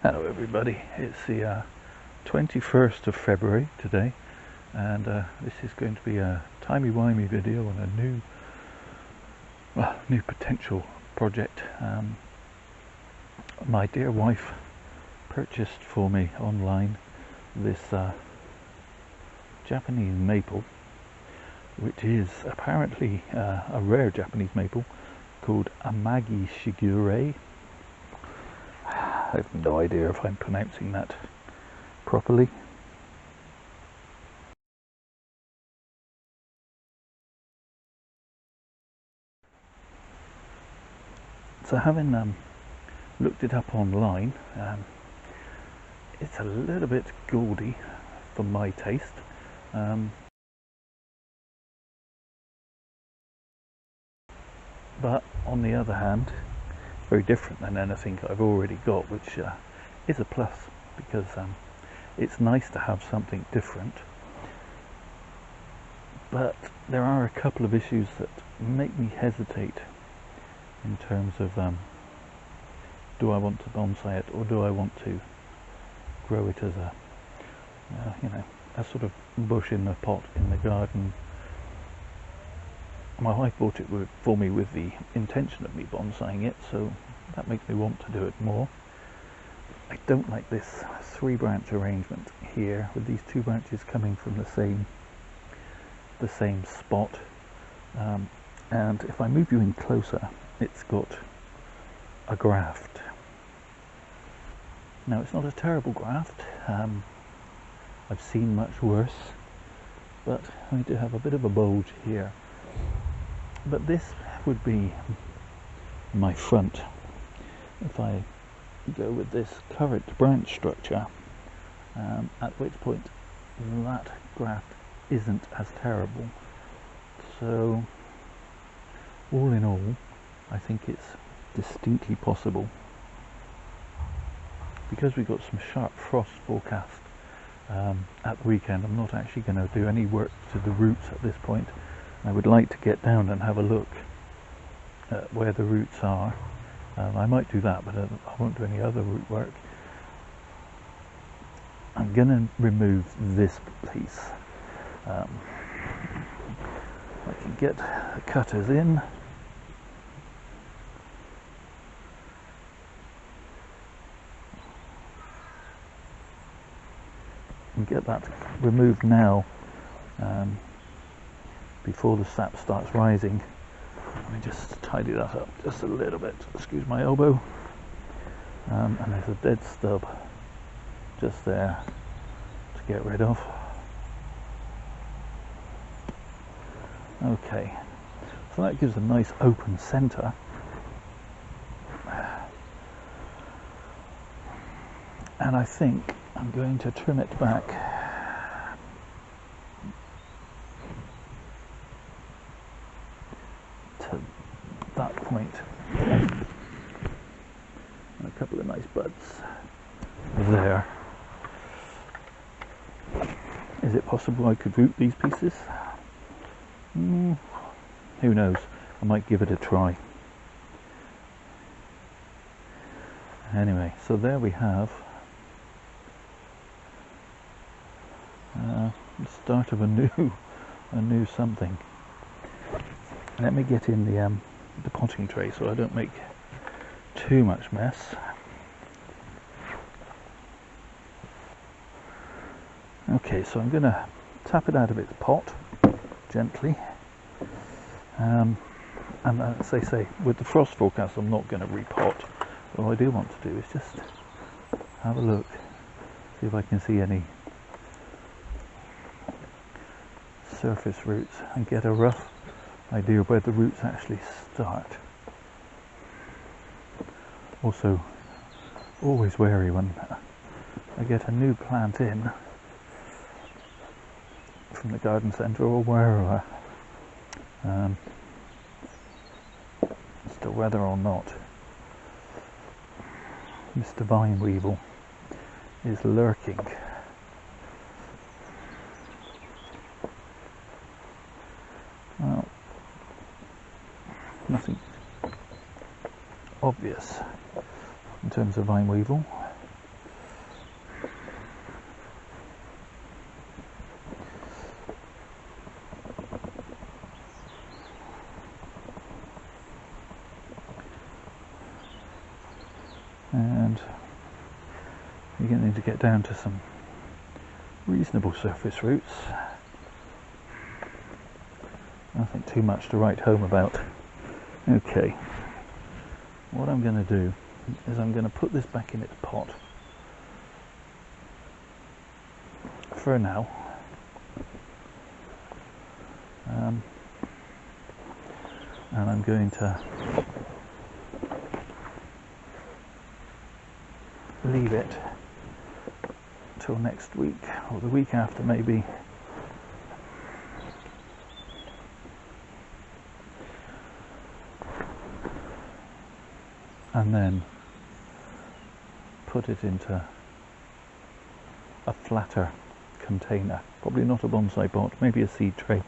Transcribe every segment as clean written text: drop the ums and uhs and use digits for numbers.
Hello everybody, it's the 21st of February today, and this is going to be a timey-wimey video on a new potential project. My dear wife purchased for me online this Japanese maple, which is apparently a rare Japanese maple called Amagi Shigure. I have no idea if I'm pronouncing that properly. So having looked it up online, it's a little bit gaudy for my taste. But on the other hand, very different than anything I've already got, which is a plus, because it's nice to have something different. But there are a couple of issues that make me hesitate in terms of do I want to bonsai it, or do I want to grow it as a sort of bush in the pot in the garden. My wife bought it for me with the intention of me bonsaiing it, so that makes me want to do it more. I don't like this 3-branch arrangement here, with these 2 branches coming from the same spot. And if I move you in closer, it's got a graft. Now, it's not a terrible graft. I've seen much worse, but I do have a bit of a bulge here. But this would be my front if I go with this curved branch structure, at which point that graft isn't as terrible. So all in all, I think it's distinctly possible. Because we've got some sharp frost forecast at the weekend, I'm not actually going to do any work to the roots at this point. I would like to get down and have a look at where the roots are. I might do that, but I won't do any other root work. I'm going to remove this piece. I can get the cutters in. And get that removed now, before the sap starts rising. Let me just tidy that up just a little bit. Excuse my elbow. And there's a dead stub just there to get rid of. Okay, so that gives a nice open center. And I think I'm going to trim it back to that point. And a couple of nice buds there. Is it possible I could root these pieces? Who knows? I might give it a try. Anyway, so there we have the start of a new something. Let me get in the potting tray so I don't make too much mess. Okay, so I'm going to tap it out of its pot gently, and as I say, with the frost forecast, I'm not going to repot. All I do want to do is just have a look, see if I can see any surface roots and get a rough idea where the roots actually start. Also, always wary when I get a new plant in from the garden centre or wherever, as to whether or not Mr. Vine Weevil is lurking. Well, nothing obvious in terms of vine weevil. and you're going to need to get down to some reasonable surface roots. Nothing too much to write home about. Okay, what I'm going to do is I'm going to put this back in its pot for now. And I'm going to leave it till next week or the week after maybe. And then put it into a flatter container, probably not a bonsai pot, maybe a seed tray.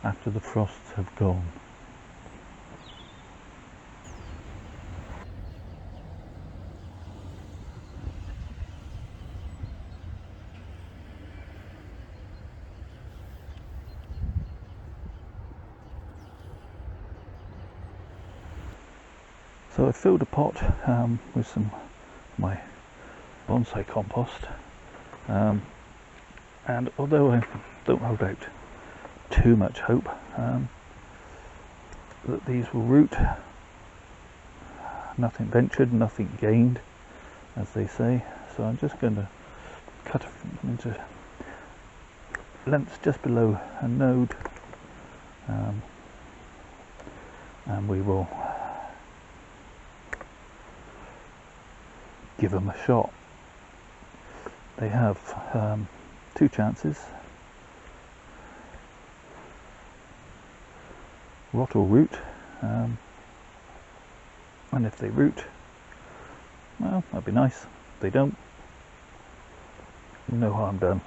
After the frosts have gone. So I filled a pot with some of my bonsai compost, and although I don't hold out too much hope that these will root, nothing ventured, nothing gained, as they say. So I'm just going to cut them into lengths just below a node, and we will give them a shot. They have 2 chances: rot or root, and if they root, well, that'd be nice. If they don't, no harm done.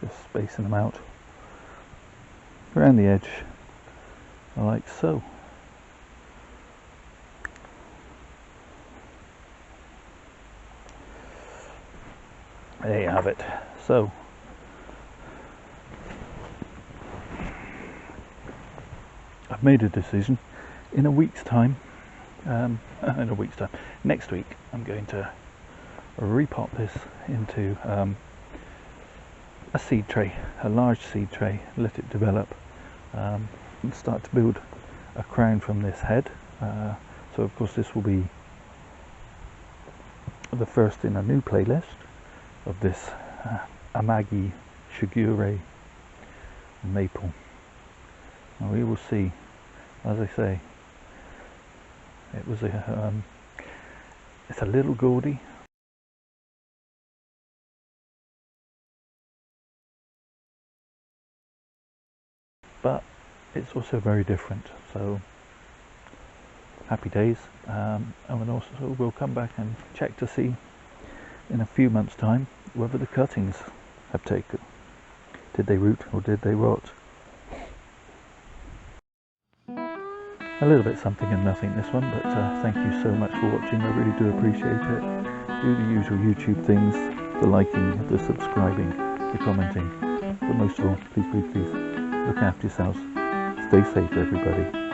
Just spacing them out around the edge, like so. There you have it. So I've made a decision. In a week's time, next week, I'm going to repot this into a seed tray, a large seed tray, let it develop, and start to build a crown from this head. So of course this will be the first in a new playlist of this Amagi Shigure maple. And we will see. As I say, it was it's a little gaudy, but it's also very different. So happy days. And we'll come back and check to see in a few months' time whether the cuttings have taken. Did they root or did they rot? A little bit something and nothing this one, but thank you so much for watching. I really do appreciate it. Do the usual YouTube things, the liking, the subscribing, the commenting, but most of all, please look after yourselves. Stay safe, everybody.